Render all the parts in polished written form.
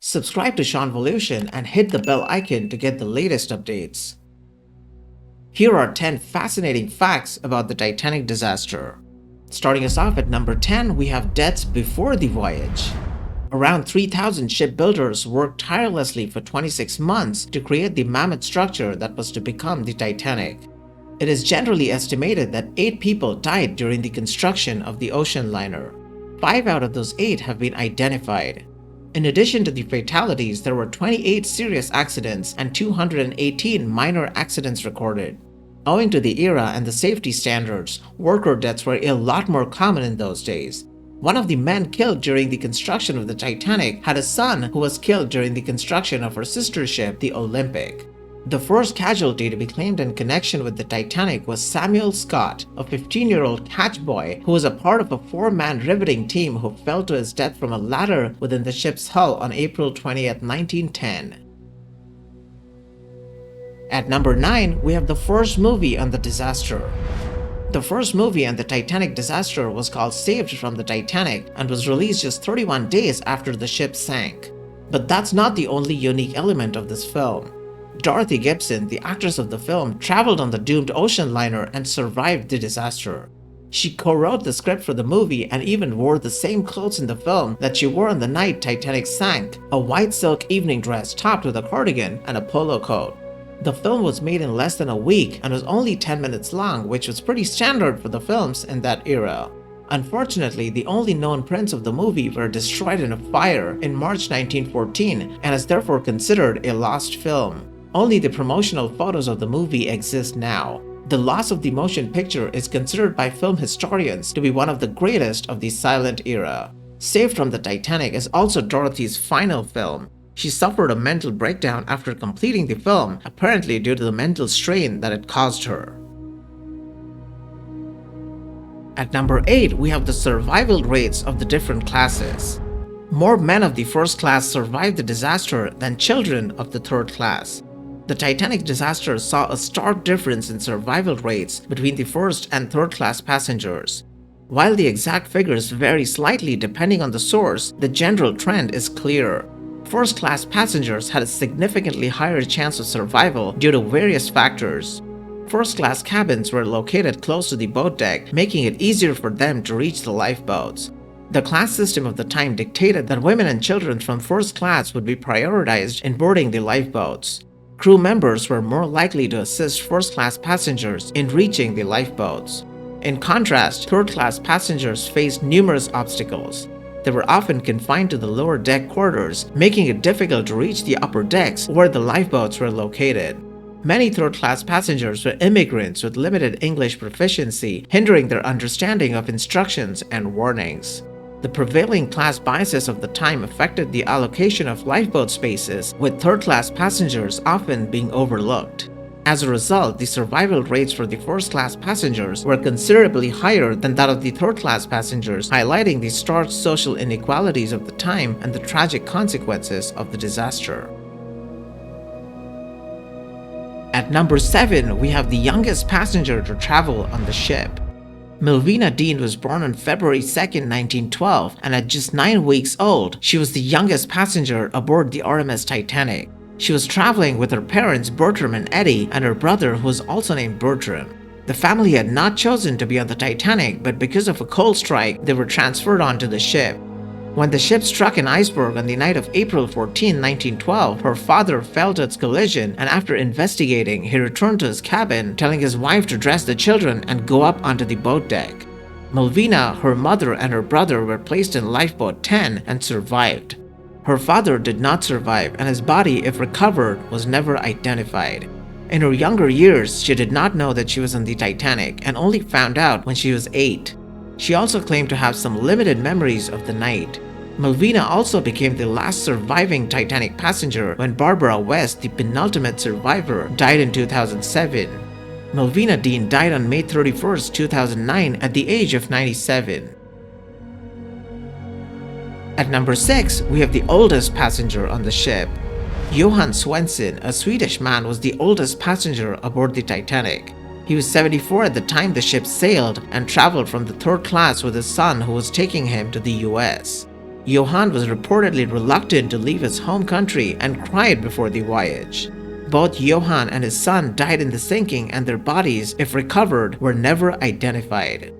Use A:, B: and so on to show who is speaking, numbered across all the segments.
A: Subscribe to shounvolution and hit the bell icon to get the latest updates. Here are 10 fascinating facts about the Titanic disaster. Starting us off at number 10, we have deaths before the voyage. Around 3,000 shipbuilders worked tirelessly for 26 months to create the mammoth structure that was to become the Titanic. It is generally estimated that 8 people died during the construction of the ocean liner. 5 out of those 8 have been identified. In addition to the fatalities, there were 28 serious accidents and 218 minor accidents recorded. Owing to the era and the safety standards, worker deaths were a lot more common in those days. One of the men killed during the construction of the Titanic had a son who was killed during the construction of her sister ship, the Olympic. The first casualty to be claimed in connection with the Titanic was Samuel Scott, a 15-year-old catch boy who was a part of a 4-man riveting team who fell to his death from a ladder within the ship's hull on April 20, 1910. At number 9, we have the first movie on the disaster. The first movie on the Titanic disaster was called Saved from the Titanic and was released just 31 days after the ship sank. But that's not the only unique element of this film. Dorothy Gibson, the actress of the film, traveled on the doomed ocean liner and survived the disaster. She co-wrote the script for the movie and even wore the same clothes in the film that she wore on the night Titanic sank, a white silk evening dress topped with a cardigan and a polo coat. The film was made in less than a week and was only 10 minutes long, which was pretty standard for the films in that era. Unfortunately, the only known prints of the movie were destroyed in a fire in March 1914 and is therefore considered a lost film. Only the promotional photos of the movie exist now. The loss of the motion picture is considered by film historians to be one of the greatest of the silent era. Saved from the Titanic is also Dorothy's final film. She suffered a mental breakdown after completing the film, apparently due to the mental strain that it caused her. At number 8, we have the survival rates of the different classes. More men of the first class survived the disaster than children of the third class. The Titanic disaster saw a stark difference in survival rates between the first and third class passengers. While the exact figures vary slightly depending on the source, the general trend is clear. First class passengers had a significantly higher chance of survival due to various factors. First class cabins were located close to the boat deck, making it easier for them to reach the lifeboats. The class system of the time dictated that women and children from first class would be prioritized in boarding the lifeboats. Crew members were more likely to assist first-class passengers in reaching the lifeboats. In contrast, third-class passengers faced numerous obstacles. They were often confined to the lower deck quarters, making it difficult to reach the upper decks where the lifeboats were located. Many third-class passengers were immigrants with limited English proficiency, hindering their understanding of instructions and warnings. The prevailing class biases of the time affected the allocation of lifeboat spaces, with third-class passengers often being overlooked. As a result, the survival rates for the first-class passengers were considerably higher than that of the third-class passengers, highlighting the stark social inequalities of the time and the tragic consequences of the disaster. At number 7, we have the youngest passenger to travel on the ship. Millvina Dean was born on February 2, 1912, and at just 9 weeks old, she was the youngest passenger aboard the RMS Titanic. She was traveling with her parents Bertram and Eddie and her brother who was also named Bertram. The family had not chosen to be on the Titanic, but because of a coal strike, they were transferred onto the ship. When the ship struck an iceberg on the night of April 14, 1912, her father fell to its collision, and after investigating, he returned to his cabin, telling his wife to dress the children and go up onto the boat deck. Millvina, her mother, and her brother were placed in lifeboat 10 and survived. Her father did not survive, and his body, if recovered, was never identified. In her younger years, she did not know that she was on the Titanic and only found out when she was 8. She also claimed to have some limited memories of the night. Millvina also became the last surviving Titanic passenger when Barbara West, the penultimate survivor, died in 2007. Millvina Dean died on May 31, 2009 at the age of 97. At number 6, we have the oldest passenger on the ship. Johan Svensson, a Swedish man, was the oldest passenger aboard the Titanic. He was 74 at the time the ship sailed and traveled from the third class with his son who was taking him to the US. Johan was reportedly reluctant to leave his home country and cried before the voyage. Both Johan and his son died in the sinking, and their bodies, if recovered, were never identified.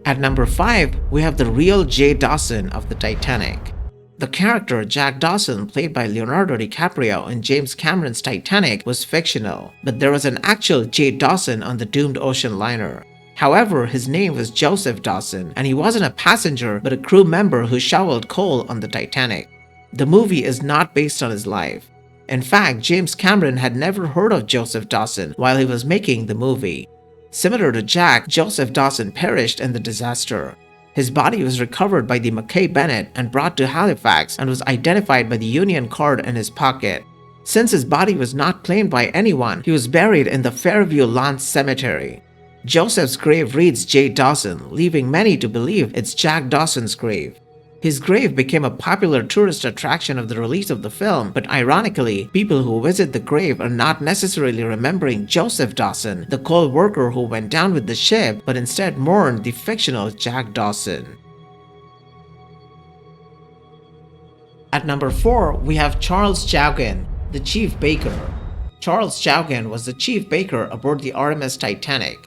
A: At number 5, we have the real J Dawson of the Titanic. The character Jack Dawson, played by Leonardo DiCaprio in James Cameron's Titanic, was fictional, but there was an actual J Dawson on the doomed ocean liner. However, his name was Joseph Dawson, and he wasn't a passenger but a crew member who shoveled coal on the Titanic. The movie is not based on his life. In fact, James Cameron had never heard of Joseph Dawson while he was making the movie. Similar to Jack, Joseph Dawson perished in the disaster. His body was recovered by the Mackay Bennett and brought to Halifax and was identified by the Union card in his pocket. Since his body was not claimed by anyone, he was buried in the Fairview Lawn Cemetery. Joseph's grave reads J. Dawson, leaving many to believe it's Jack Dawson's grave. His grave became a popular tourist attraction of the release of the film, but ironically, people who visit the grave are not necessarily remembering Joseph Dawson, the coal worker who went down with the ship, but instead mourn the fictional Jack Dawson. At number 4, we have Charles Joughin, the chief baker. Charles Joughin was the chief baker aboard the RMS Titanic.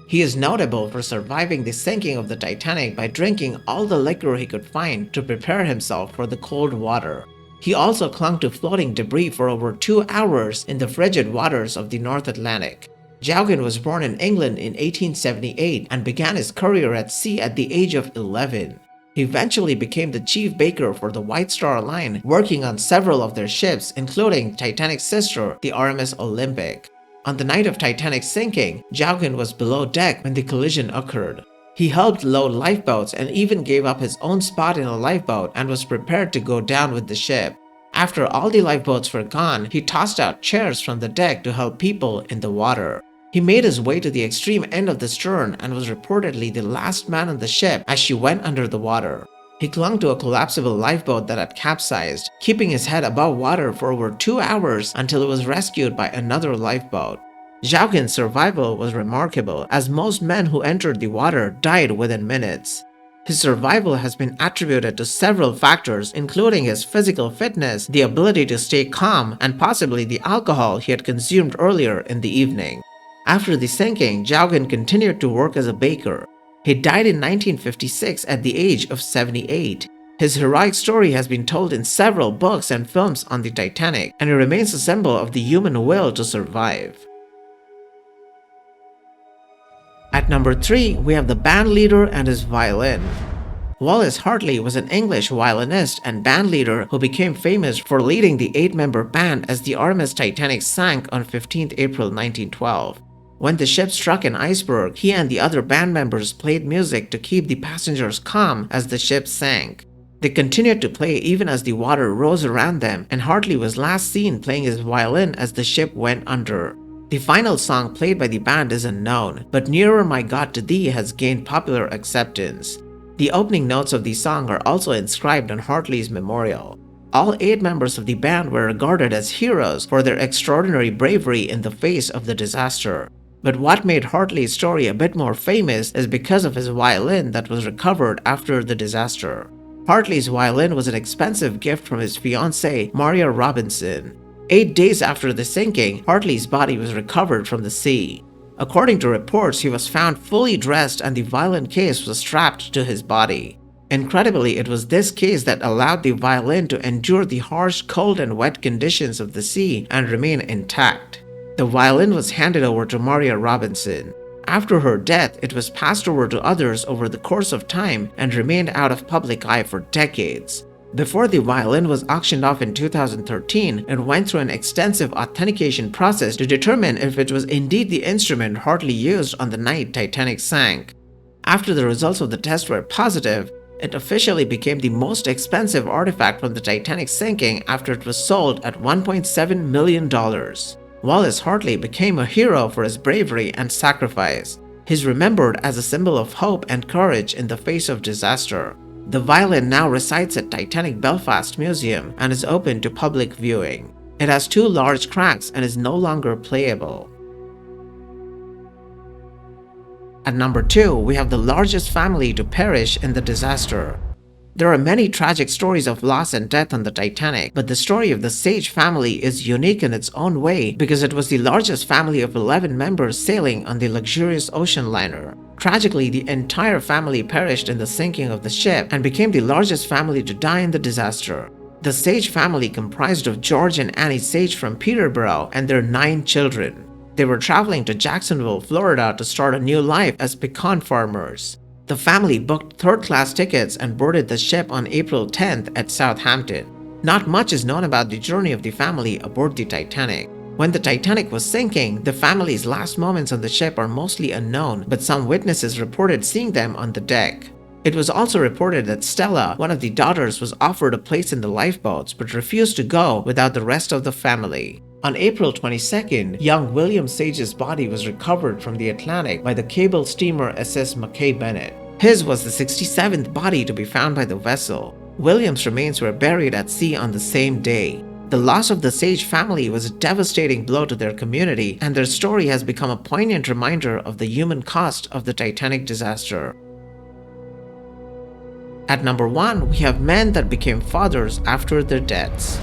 A: He is notable for surviving the sinking of the Titanic by drinking all the liquor he could find to prepare himself for the cold water. He also clung to floating debris for over 2 hours in the frigid waters of the North Atlantic. Joughin was born in England in 1878 and began his career at sea at the age of 11. He eventually became the chief baker for the White Star Line, working on several of their ships, including Titanic's sister, the RMS Olympic. On the night of Titanic's sinking, Joughin was below deck when the collision occurred. He helped load lifeboats and even gave up his own spot in a lifeboat and was prepared to go down with the ship. After all the lifeboats were gone, he tossed out chairs from the deck to help people in the water. He made his way to the extreme end of the stern and was reportedly the last man on the ship as she went under the water. He clung to a collapsible lifeboat that had capsized, keeping his head above water for over 2 hours until he was rescued by another lifeboat. Joughin's survival was remarkable, as most men who entered the water died within minutes. His survival has been attributed to several factors, including his physical fitness, the ability to stay calm, and possibly the alcohol he had consumed earlier in the evening. After the sinking, Joughin continued to work as a baker. He died in 1956 at the age of 78. His heroic story has been told in several books and films on the Titanic, and it remains a symbol of the human will to survive. At number 3, we have the band leader and his violin. Wallace Hartley was an English violinist and band leader who became famous for leading the 8-member band as the RMS Titanic sank on 15 April 1912. When the ship struck an iceberg, he and the other band members played music to keep the passengers calm as the ship sank. They continued to play even as the water rose around them, and Hartley was last seen playing his violin as the ship went under. The final song played by the band is unknown, but Nearer My God to Thee has gained popular acceptance. The opening notes of the song are also inscribed on Hartley's memorial. All 8 members of the band were regarded as heroes for their extraordinary bravery in the face of the disaster. But what made Hartley's story a bit more famous is because of his violin that was recovered after the disaster. Hartley's violin was an expensive gift from his fiancée, Maria Robinson. 8 days after the sinking, Hartley's body was recovered from the sea. According to reports, he was found fully dressed and the violin case was strapped to his body. Incredibly, it was this case that allowed the violin to endure the harsh, cold and wet conditions of the sea and remain intact. The violin was handed over to Maria Robinson. After her death, it was passed over to others over the course of time and remained out of public eye for decades. Before the violin was auctioned off in 2013, it went through an extensive authentication process to determine if it was indeed the instrument Hartley used on the night Titanic sank. After the results of the test were positive, it officially became the most expensive artifact from the Titanic sinking after it was sold at $1.7 million. Wallace Hartley became a hero for his bravery and sacrifice. He's remembered as a symbol of hope and courage in the face of disaster. The violin now resides at Titanic Belfast Museum and is open to public viewing. It has 2 large cracks and is no longer playable. At number 2, we have the largest family to perish in the disaster. There are many tragic stories of loss and death on the Titanic, but the story of the Sage family is unique in its own way because it was the largest family of 11 members sailing on the luxurious ocean liner. Tragically, the entire family perished in the sinking of the ship and became the largest family to die in the disaster. The Sage family comprised of George and Annie Sage from Peterborough and their 9 children. They were traveling to Jacksonville, Florida to start a new life as pecan farmers. The family booked third-class tickets and boarded the ship on April 10th at Southampton. Not much is known about the journey of the family aboard the Titanic. When the Titanic was sinking, the family's last moments on the ship are mostly unknown, but some witnesses reported seeing them on the deck. It was also reported that Stella, one of the daughters, was offered a place in the lifeboats but refused to go without the rest of the family. On April 22nd, young William Sage's body was recovered from the Atlantic by the cable steamer SS Mackay Bennett. His was the 67th body to be found by the vessel. William's remains were buried at sea on the same day. The loss of the Sage family was a devastating blow to their community, and their story has become a poignant reminder of the human cost of the Titanic disaster. At number 1, we have men that became fathers after their deaths.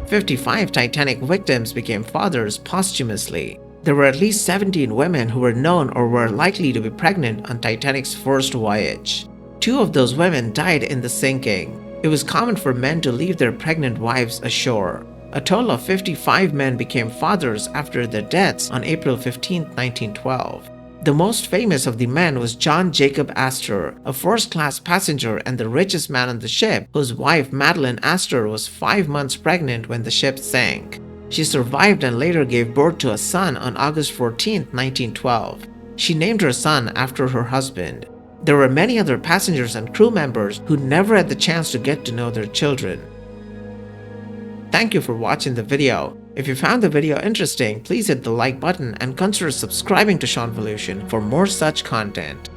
A: 55 Titanic victims became fathers posthumously. There were at least 17 women who were known or were likely to be pregnant on Titanic's first voyage. 2 of those women died in the sinking. It was common for men to leave their pregnant wives ashore. A total of 55 men became fathers after their deaths on April 15, 1912. The most famous of the men was John Jacob Astor, a first-class passenger and the richest man on the ship, whose wife Madeline Astor was 5 months pregnant when the ship sank. She survived and later gave birth to a son on August 14, 1912. She named her son after her husband. There were many other passengers and crew members who never had the chance to get to know their children. Thank you for watching the video. If you found the video interesting, please hit the like button and consider subscribing to shounvolution for more such content.